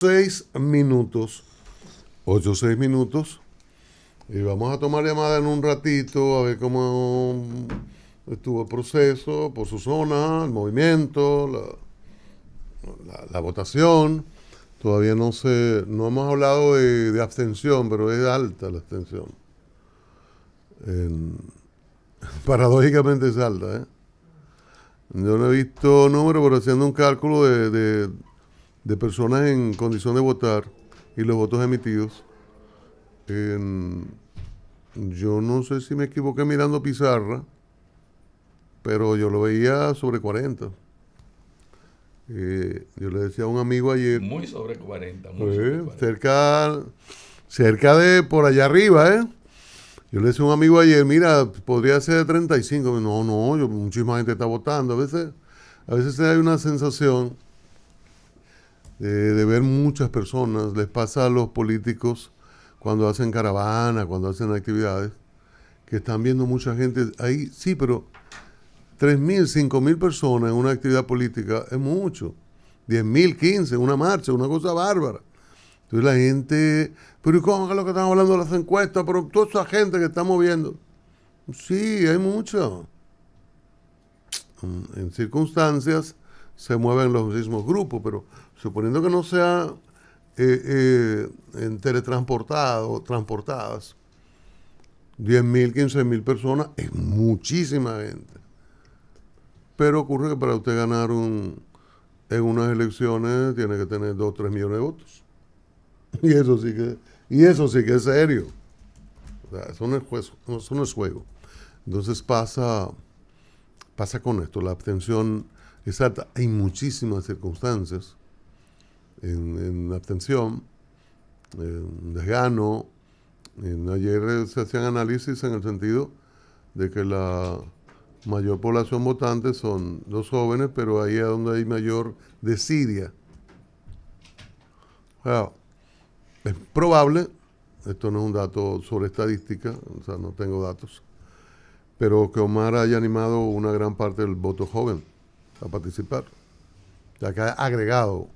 6 minutos, 8 o 6 minutos, y vamos a tomar llamada en un ratito a ver cómo estuvo el proceso por su zona, el movimiento, la votación. Todavía no hemos hablado de abstención, pero es alta la abstención. En- Paradójicamente es alta, ¿eh? Yo no he visto números, pero haciendo un cálculo de personas en condición de votar y los votos emitidos, en- yo no sé si me equivoqué mirando pizarra, pero yo lo veía sobre 40. Yo le decía a un amigo ayer, Muy sobre 40, muy sobre 40. cerca de por allá arriba, ¿eh? Yo le decía a un amigo ayer, mira, podría ser de 35. No, no, muchísima gente está votando. A veces hay una sensación de ver muchas personas. Les pasa a los políticos cuando hacen caravana, cuando hacen actividades, que están viendo mucha gente ahí. Sí, pero 3.000, 5.000 personas en una actividad política es mucho. 10.000, 15, una marcha, una cosa bárbara. Entonces la gente, pero ¿y cómo es lo que están hablando de las encuestas? Pero toda esa gente que está moviendo. Sí, hay mucha. En circunstancias se mueven los mismos grupos, pero suponiendo que no sea en teletransportado, transportadas, 10.000, 15.000 personas es muchísima gente. Pero ocurre que para usted ganar en unas elecciones tiene que tener 2 o 3 millones de votos. Y eso sí que es serio. O sea, eso no es juego. Entonces pasa con esto, la abstención es alta. Hay muchísimas circunstancias en la abstención, en desgano. Ayer se hacían análisis en el sentido de que la mayor población votante son los jóvenes, pero ahí es donde hay mayor desidia. O sea, es probable, esto no es un dato sobre estadística, o sea, no tengo datos, pero que Omar haya animado una gran parte del voto joven a participar, ya que ha agregado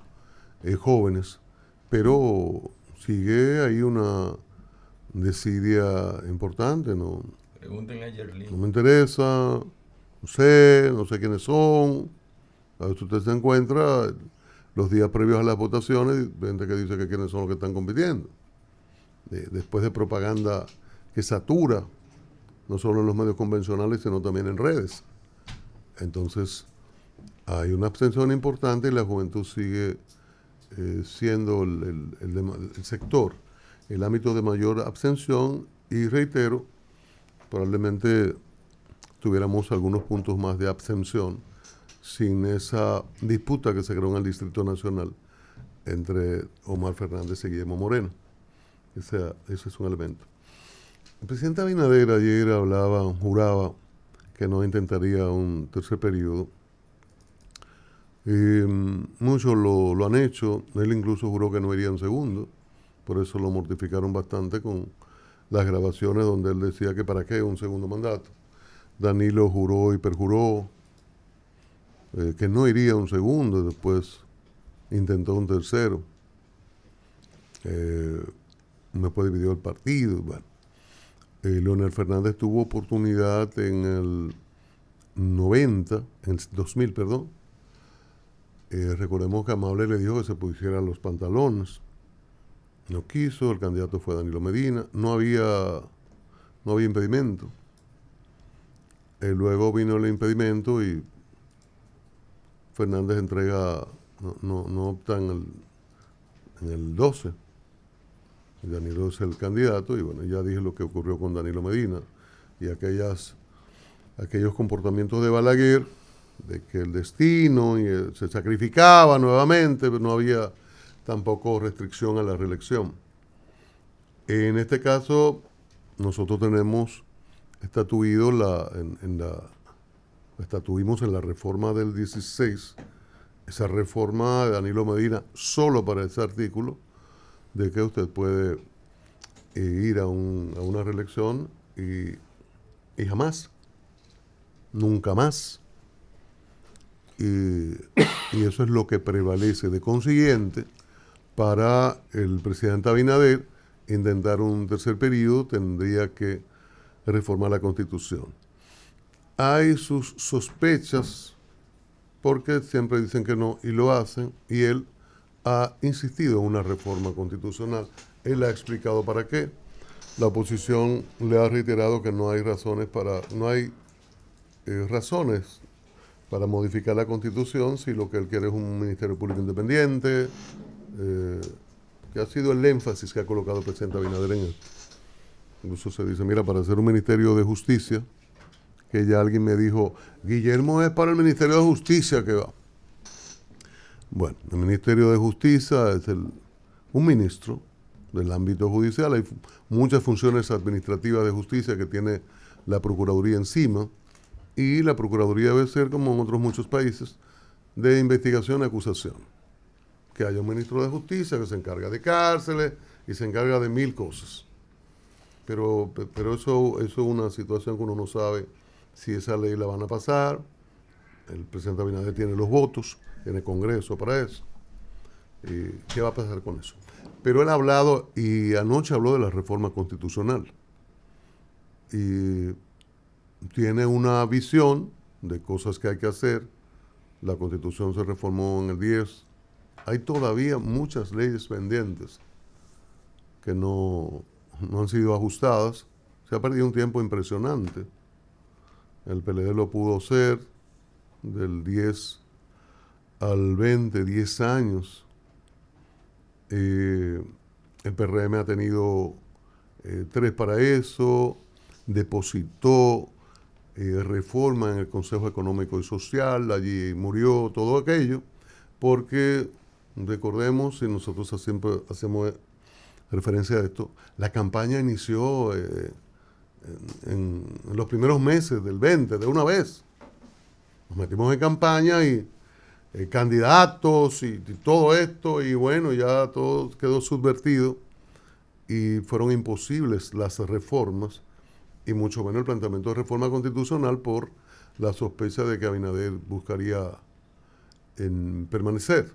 jóvenes, pero sigue ahí una desidia importante, ¿no? Pregúntenle a Yerlin. No me interesa, no sé quiénes son. A veces usted se encuentra los días previos a las votaciones, gente que dice que quiénes son los que están compitiendo. Después de propaganda que satura, no solo en los medios convencionales, sino también en redes. Entonces, hay una abstención importante y la juventud sigue siendo el sector, el ámbito de mayor abstención, y reitero, probablemente tuviéramos algunos puntos más de abstención sin esa disputa que se creó en el Distrito Nacional entre Omar Fernández y Guillermo Moreno. Ese es un elemento. El presidente Abinader ayer juraba que no intentaría un tercer periodo. Muchos lo han hecho. Él incluso juró que no iría un segundo. Por eso lo mortificaron bastante con las grabaciones donde él decía que para qué un segundo mandato. Danilo juró y perjuró que no iría un segundo y después intentó un tercero. Después dividió el partido. Bueno, Leonel Fernández tuvo oportunidad en el 90, en el 2000, perdón. Recordemos que Amable le dijo que se pusiera los pantalones. No quiso, el candidato fue Danilo Medina. No había impedimento. Luego vino el impedimento y Fernández entrega, no opta en el 12. Danilo es el candidato y bueno, ya dije lo que ocurrió con Danilo Medina y aquellos comportamientos de Balaguer, de que el destino se sacrificaba nuevamente, pero no había tampoco restricción a la reelección. En este caso, nosotros tenemos estatuido estatuimos en la reforma del 16, esa reforma de Danilo Medina solo para ese artículo, de que usted puede ir a una reelección y jamás, nunca más. Y eso es lo que prevalece. De consiguiente, para el presidente Abinader intentar un tercer periodo, tendría que reformar la Constitución. Hay sus sospechas, porque siempre dicen que no y lo hacen, y él ha insistido en una reforma constitucional. Él ha explicado para qué. La oposición le ha reiterado que no hay razones para modificar la Constitución si lo que él quiere es un Ministerio Público Independiente, que ha sido el énfasis que ha colocado el presidente Abinader en él. Incluso se dice, mira, para hacer un Ministerio de Justicia, que ya alguien me dijo, Guillermo es para el Ministerio de Justicia que va. Bueno, el Ministerio de Justicia es un ministro del ámbito judicial. Hay muchas funciones administrativas de justicia que tiene la Procuraduría encima, y la Procuraduría debe ser, como en otros muchos países, de investigación y acusación. Que haya un ministro de Justicia que se encarga de cárceles y se encarga de 1000 cosas. Pero eso es una situación que uno no sabe si esa ley la van a pasar. El presidente Abinader tiene los votos, tiene Congreso para eso. ¿Qué va a pasar con eso? Pero él ha hablado, y anoche habló de la reforma constitucional. Y tiene una visión de cosas que hay que hacer. La Constitución se reformó en el 10. Hay todavía muchas leyes pendientes que no han sido ajustadas. Se ha perdido un tiempo impresionante. El PLD lo pudo hacer del 10 al 20, 10 años. El PRM ha tenido 3 para eso, depositó reforma en el Consejo Económico y Social, allí murió todo aquello, porque recordemos, y nosotros siempre hacemos referencia a esto, la campaña inició en los primeros meses del 20, de una vez. Nos metimos en campaña y candidatos y todo esto, y bueno, ya todo quedó subvertido y fueron imposibles las reformas, y mucho menos el planteamiento de reforma constitucional por la sospecha de que Abinader buscaría permanecer.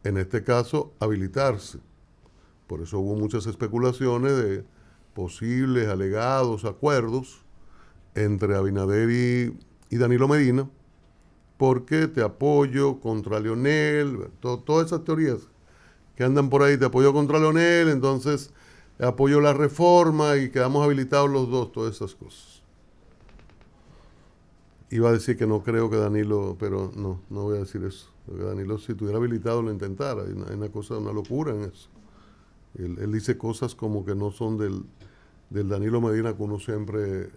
En este caso, habilitarse. Por eso hubo muchas especulaciones de posibles alegados acuerdos entre Abinader y Danilo Medina, porque te apoyo contra Leonel, todas esas teorías que andan por ahí, te apoyo contra Leonel, entonces apoyo la reforma y quedamos habilitados los dos, todas esas cosas. Iba a decir que no creo que Danilo, pero no voy a decir eso. Porque Danilo, si estuviera habilitado, lo intentara. Hay una locura en eso. Él dice cosas como que no son del Danilo Medina que uno siempre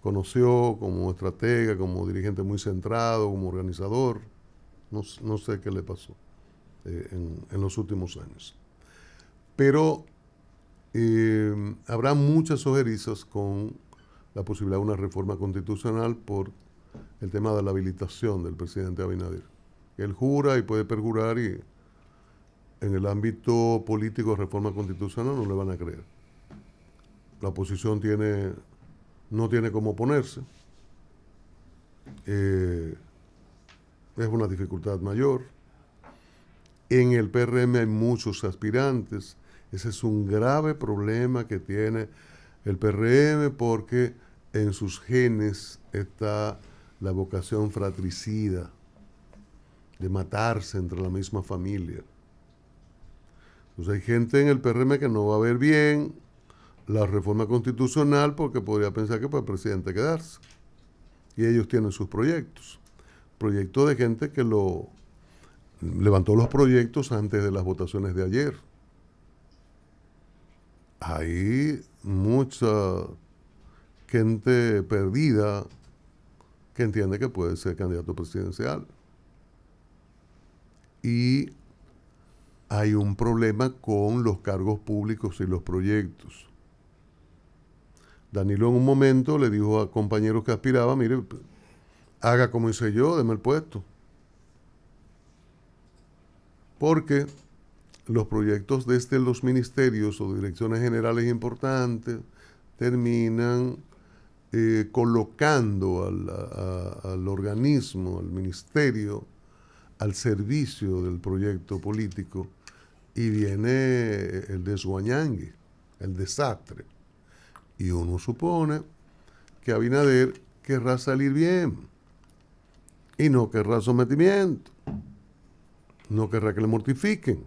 conoció como estratega, como dirigente muy centrado, como organizador. No sé qué le pasó en los últimos años. Pero habrá muchas ojerizas con la posibilidad de una reforma constitucional por el tema de la habilitación del presidente Abinader. Él jura y puede perjurar, y en el ámbito político de reforma constitucional no le van a creer. La oposición no tiene cómo oponerse. Es una dificultad mayor. En el PRM hay muchos aspirantes. Ese es un grave problema que tiene el PRM, porque en sus genes está la vocación fratricida de matarse entre la misma familia. Entonces hay gente en el PRM que no va a ver bien la reforma constitucional porque podría pensar que puede el presidente quedarse. Y ellos tienen sus proyectos. Proyectos de gente que levantó los proyectos antes de las votaciones de ayer. Hay mucha gente perdida que entiende que puede ser candidato presidencial. Y hay un problema con los cargos públicos y los proyectos. Danilo en un momento le dijo a compañeros que aspiraban, mire, haga como hice yo, deme el puesto. Porque los proyectos desde los ministerios o direcciones generales importantes terminan colocando al organismo, al ministerio, al servicio del proyecto político, y viene el desguañangue, el desastre. Y uno supone que Abinader querrá salir bien y no querrá sometimiento, no querrá que le mortifiquen.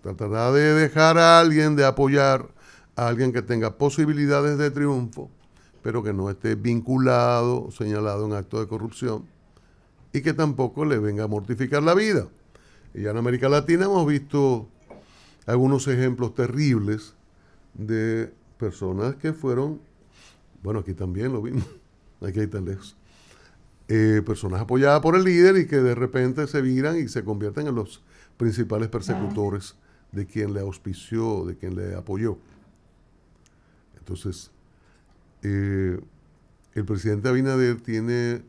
Tratará de dejar a alguien, de apoyar a alguien que tenga posibilidades de triunfo, pero que no esté vinculado o señalado en actos de corrupción y que tampoco le venga a mortificar la vida. Y ya en América Latina hemos visto algunos ejemplos terribles de personas que fueron, bueno, aquí también lo vimos, aquí hay tan lejos, personas apoyadas por el líder y que de repente se viran y se convierten en los principales persecutores de quien le auspició, de quien le apoyó. Entonces, el presidente Abinader tiene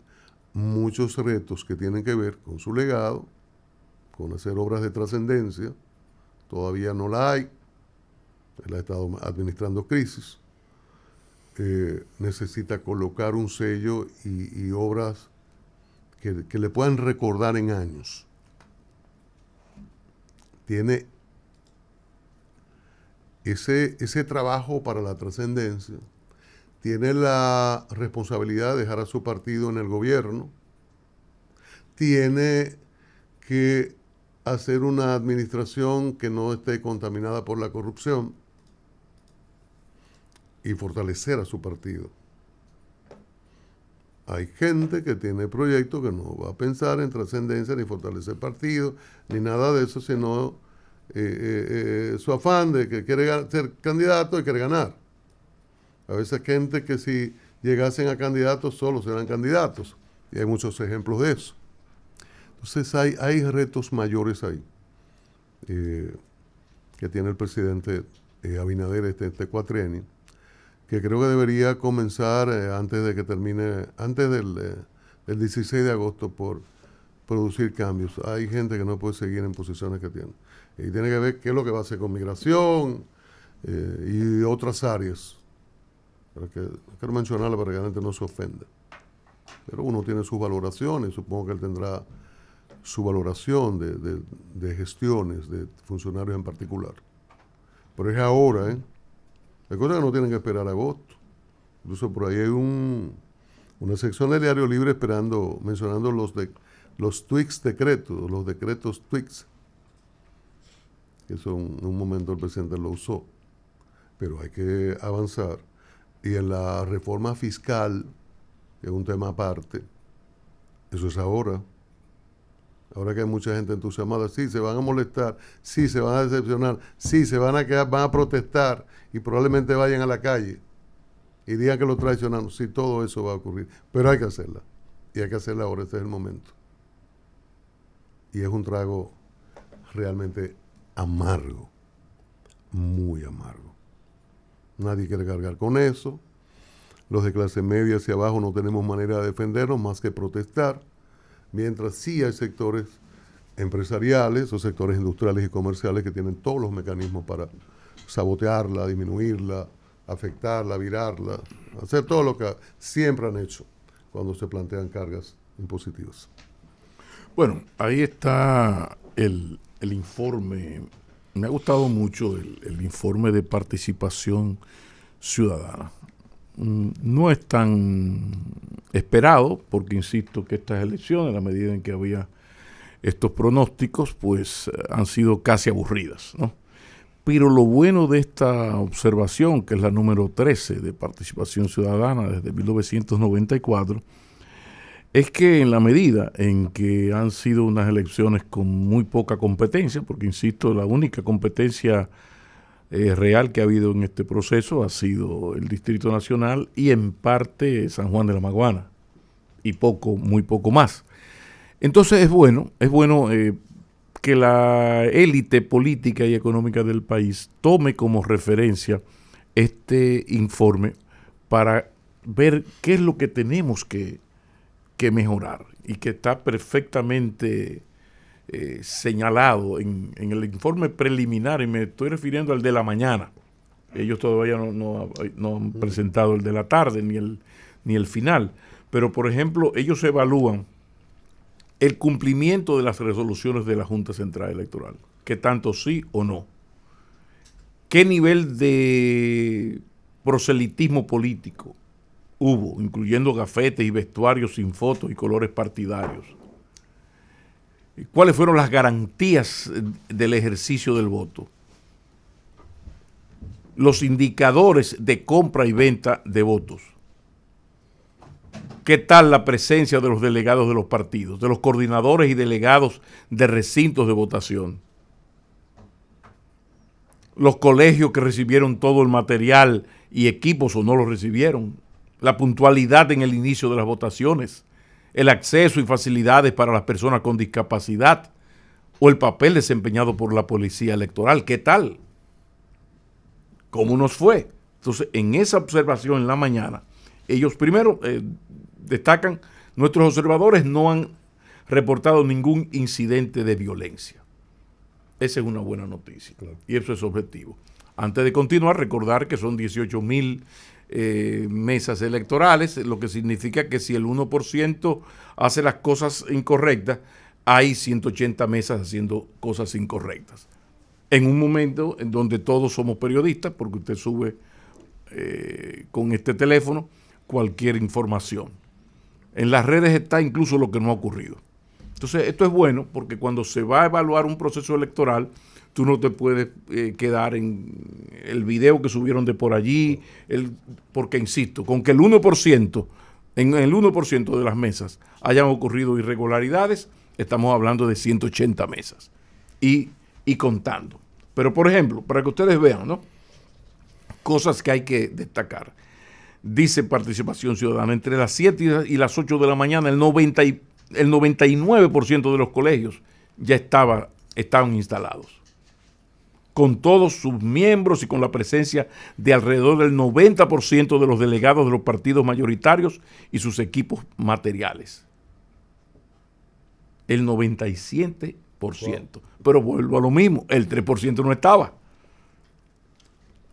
muchos retos que tienen que ver con su legado, con hacer obras de trascendencia. Todavía no la hay. Él ha estado administrando crisis. Necesita colocar un sello y obras que le puedan recordar en años. Tiene ese trabajo para la trascendencia. Tiene la responsabilidad de dejar a su partido en el gobierno. Tiene que hacer una administración que no esté contaminada por la corrupción y fortalecer a su partido. Hay gente que tiene proyectos que no va a pensar en trascendencia ni fortalecer partido, ni nada de eso, sino su afán de que quiere ser candidato y quiere ganar. A veces gente que si llegasen a candidatos solo serán candidatos, y hay muchos ejemplos de eso. Entonces hay retos mayores ahí que tiene el presidente Abinader este cuatrienio, que creo que debería comenzar antes de que termine, antes del 16 de agosto, por producir cambios. Hay gente que no puede seguir en posiciones que tiene. Y tiene que ver qué es lo que va a hacer con migración y otras áreas. Quiero mencionarla para que la gente no se ofenda. Pero uno tiene sus valoraciones, supongo que él tendrá su valoración de gestiones, de funcionarios en particular. Pero es ahora, Hay cosas que no tienen que esperar a agosto. Incluso por ahí hay una sección del Diario Libre mencionando los tweaks decretos, los decretos tweaks. Eso en un momento el presidente lo usó. Pero hay que avanzar. Y en la reforma fiscal, que es un tema aparte, eso es ahora. Ahora que hay mucha gente entusiasmada, sí, se van a molestar, sí, se van a decepcionar, sí, se van a quedar, van a protestar y probablemente vayan a la calle y digan que lo traicionaron. Sí, todo eso va a ocurrir, pero hay que hacerla. Y hay que hacerla ahora, este es el momento. Y es un trago realmente amargo, muy amargo. Nadie quiere cargar con eso. Los de clase media hacia abajo no tenemos manera de defendernos más que protestar. Mientras sí hay sectores empresariales o sectores industriales y comerciales que tienen todos los mecanismos para sabotearla, disminuirla, afectarla, virarla, hacer todo lo que siempre han hecho cuando se plantean cargas impositivas. Bueno, ahí está el informe. Me ha gustado mucho el informe de participación ciudadana. No es tan esperado, porque insisto que estas elecciones, en la medida en que había estos pronósticos, pues han sido casi aburridas, ¿no? Pero lo bueno de esta observación, que es la número 13 de participación ciudadana desde 1994, es que en la medida en que han sido unas elecciones con muy poca competencia, porque insisto, la única competencia real que ha habido en este proceso ha sido el Distrito Nacional y en parte San Juan de la Maguana, y muy poco más. Entonces es bueno que la élite política y económica del país tome como referencia este informe para ver qué es lo que tenemos que mejorar, y que está perfectamente señalado en el informe preliminar, y me estoy refiriendo al de la mañana. Ellos todavía no han presentado el de la tarde ni el final, pero por ejemplo ellos evalúan el cumplimiento de las resoluciones de la Junta Central Electoral. ¿Qué tanto sí o no? ¿Qué nivel de proselitismo político hubo, incluyendo gafetes y vestuarios sin fotos y colores partidarios? ¿Cuáles fueron las garantías del ejercicio del voto? Los indicadores de compra y venta de votos. ¿Qué tal la presencia de los delegados de los partidos, de los coordinadores y delegados de recintos de votación? Los colegios que recibieron todo el material y equipos o no lo recibieron. La puntualidad en el inicio de las votaciones. El acceso y facilidades para las personas con discapacidad o el papel desempeñado por la policía electoral. ¿Qué tal? ¿Cómo nos fue? Entonces, en esa observación en la mañana, ellos primero destacan, nuestros observadores no han reportado ningún incidente de violencia. Esa es una buena noticia, claro. Y eso es objetivo. Antes de continuar, recordar que son 18,000 mesas electorales, lo que significa que si el 1% hace las cosas incorrectas, hay 180 mesas haciendo cosas incorrectas. En un momento en donde todos somos periodistas, porque usted sube con este teléfono cualquier información. En las redes está incluso lo que no ha ocurrido. Entonces, esto es bueno porque cuando se va a evaluar un proceso electoral, tú no te puedes quedar en el video que subieron de por allí, porque insisto, con que el 1%, en el 1% de las mesas hayan ocurrido irregularidades, estamos hablando de 180 mesas y contando. Pero, por ejemplo, para que ustedes vean, ¿no? Cosas que hay que destacar. Dice Participación Ciudadana, entre las 7 y las 8 de la mañana, el 99% de los colegios ya estaban instalados, con todos sus miembros y con la presencia de alrededor del 90% de los delegados de los partidos mayoritarios y sus equipos materiales. El 97%. Wow. Pero vuelvo a lo mismo, el 3% no estaba.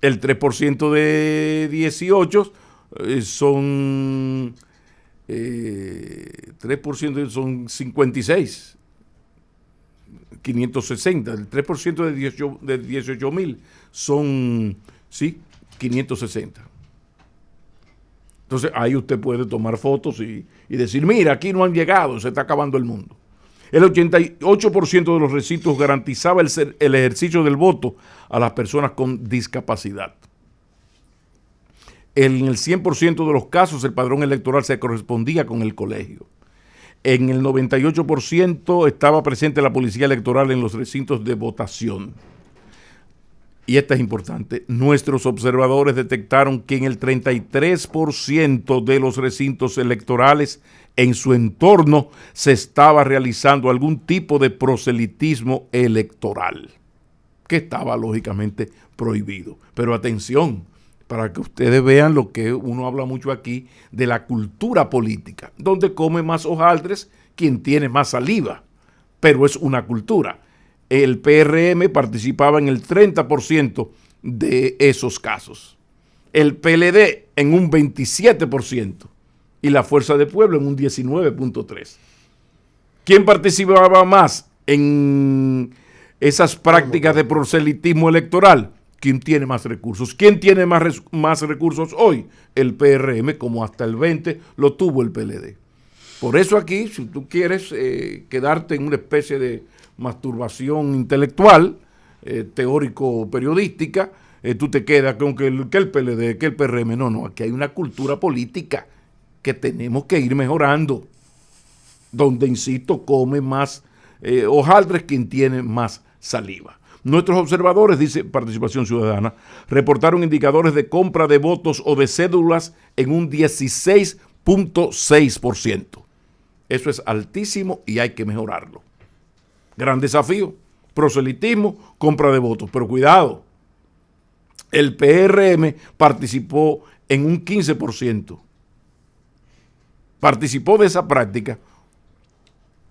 El 3% de 18 son 3% son 56, 560. El 3% de 18,000 son, sí, 560. Entonces ahí usted puede tomar fotos y decir, mira, aquí no han llegado, se está acabando el mundo. El 88% de los recintos garantizaba el ejercicio del voto a las personas con discapacidad. En el 100% de los casos el padrón electoral se correspondía con el colegio. En el 98% estaba presente la policía electoral en los recintos de votación. Y esta es importante, nuestros observadores detectaron que en el 33% de los recintos electorales en su entorno se estaba realizando algún tipo de proselitismo electoral, que estaba lógicamente prohibido. Pero atención, para que ustedes vean lo que uno habla mucho aquí de la cultura política, donde come más hojaldres quien tiene más saliva, pero es una cultura. El PRM participaba en el 30% de esos casos, el PLD en un 27% y la Fuerza del Pueblo en un 19.3%. ¿Quién participaba más en esas prácticas de proselitismo electoral? ¿Quién tiene más recursos? ¿Quién tiene más recursos hoy? El PRM, como hasta el 20% lo tuvo el PLD. Por eso aquí, si tú quieres quedarte en una especie de masturbación intelectual, teórico-periodística, tú te quedas con que el PLD, que el PRM. No, aquí hay una cultura política que tenemos que ir mejorando, donde, insisto, come más hojaldres quien tiene más saliva. Nuestros observadores, dice Participación Ciudadana, reportaron indicadores de compra de votos o de cédulas en un 16.6%. Eso es altísimo y hay que mejorarlo. Gran desafío, proselitismo, compra de votos. Pero cuidado, el PRM participó en un 15%. Participó de esa práctica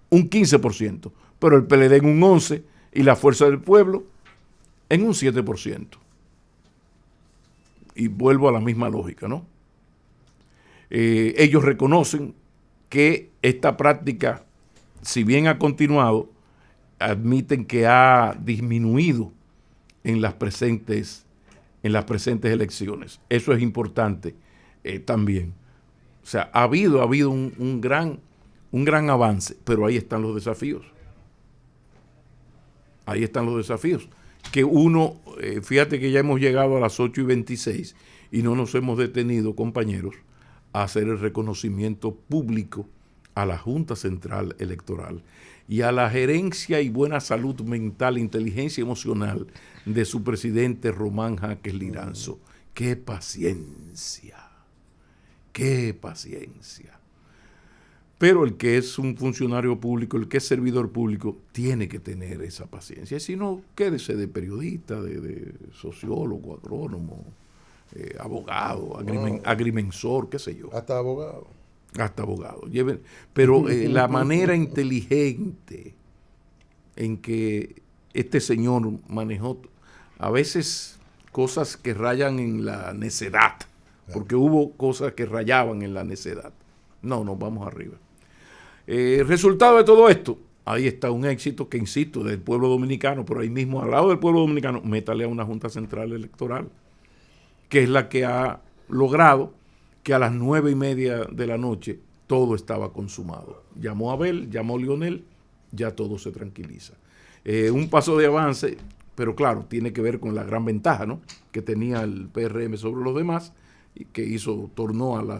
un 15%, pero el PLD en un 11% y la Fuerza del Pueblo en un 7%. Y vuelvo a la misma lógica, ¿no? Ellos reconocen que esta práctica, si bien ha continuado, admiten que ha disminuido en las presentes elecciones. Eso es importante también. O sea, ha habido un gran avance, pero ahí están los desafíos. Ahí están los desafíos. Que uno, fíjate que ya hemos llegado a las 8:26 y no nos hemos detenido, compañeros, a hacer el reconocimiento público a la Junta Central Electoral y a la gerencia y buena salud mental, inteligencia emocional de su presidente Román Jaques Liranzo. ¡Qué paciencia! ¡Qué paciencia! Pero el que es un funcionario público, el que es servidor público, tiene que tener esa paciencia. Si no, quédese de periodista, de sociólogo, agrónomo, abogado, agrimensor, qué sé yo. Hasta abogado. Hasta abogado. Pero la manera inteligente en que este señor manejó a veces cosas que rayan en la necedad, porque hubo cosas que rayaban en la necedad. No, vamos arriba. Resultado de todo esto, ahí está un éxito que, insisto, del pueblo dominicano, pero ahí mismo, al lado del pueblo dominicano, métale a una Junta Central Electoral, que es la que ha logrado que a las 9:30 de la noche todo estaba consumado. Llamó Abel, llamó Lionel, ya todo se tranquiliza. Un paso de avance, pero claro, tiene que ver con la gran ventaja, ¿no?, que tenía el PRM sobre los demás, y que tornó a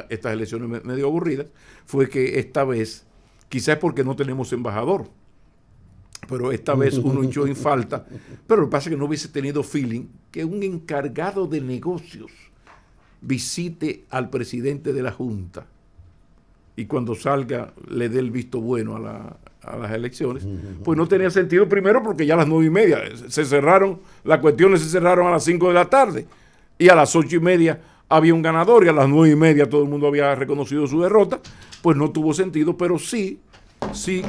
estas elecciones medio aburridas, fue que esta vez, quizás porque no tenemos embajador, pero esta vez uno echó en falta, pero lo que pasa es que no hubiese tenido feeling que un encargado de negocios visite al presidente de la Junta y cuando salga le dé el visto bueno a las elecciones, pues no tenía sentido, primero porque ya a las 9:30 se cerraron, las cuestiones se cerraron a las 5 de la tarde y a las 8:30 había un ganador y a las 9:30 todo el mundo había reconocido su derrota, pues no tuvo sentido, pero sí,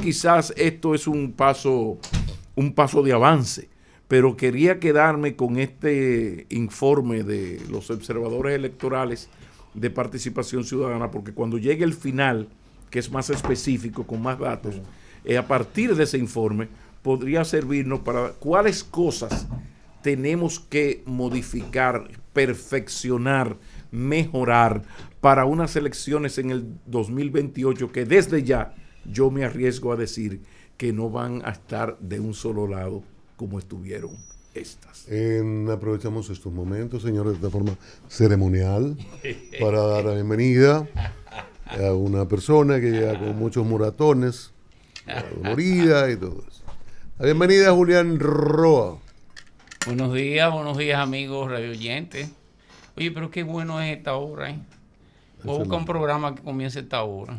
quizás esto es un paso de avance, pero quería quedarme con este informe de los observadores electorales de participación ciudadana, porque cuando llegue el final, que es más específico, con más datos, a partir de ese informe podría servirnos para cuáles cosas tenemos que modificar, perfeccionar, mejorar para unas elecciones en el 2028 que desde ya yo me arriesgo a decir que no van a estar de un solo lado como estuvieron estas. Aprovechamos estos momentos, señores, de forma ceremonial para dar la bienvenida a una persona que llega con muchos moratones, dolorida y todo eso. La bienvenida a Julián Roa. Buenos días amigos radio oyentes. Oye, pero qué bueno es esta hora, ¿eh? Voy a buscar un programa que comience a esta hora.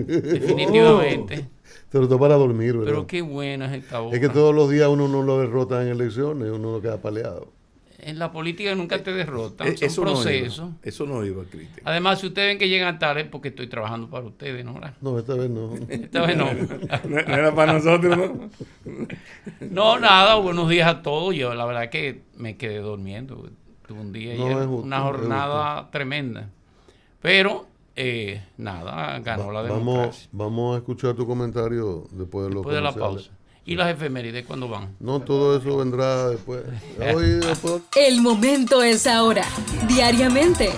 Definitivamente. Se lo toca para dormir, ¿verdad? Pero qué bueno es esta hora. Es que todos los días uno no lo derrota en elecciones, uno lo queda paleado. En la política nunca te derrotan, son Eso procesos. Eso no iba, Cristian. Además, si ustedes ven que llegan tarde, porque estoy trabajando para ustedes, ¿no? No, esta vez no. Esta vez no. No era para nosotros, ¿no? No, nada, buenos días a todos. Yo la verdad que me quedé durmiendo. Tuve un día ayer, una jornada tremenda. Pero, nada, ganó la democracia. Vamos a escuchar tu comentario después de la pausa. ¿Y las efemérides cuándo van? No, todo eso vendrá después. El momento es ahora. Diariamente,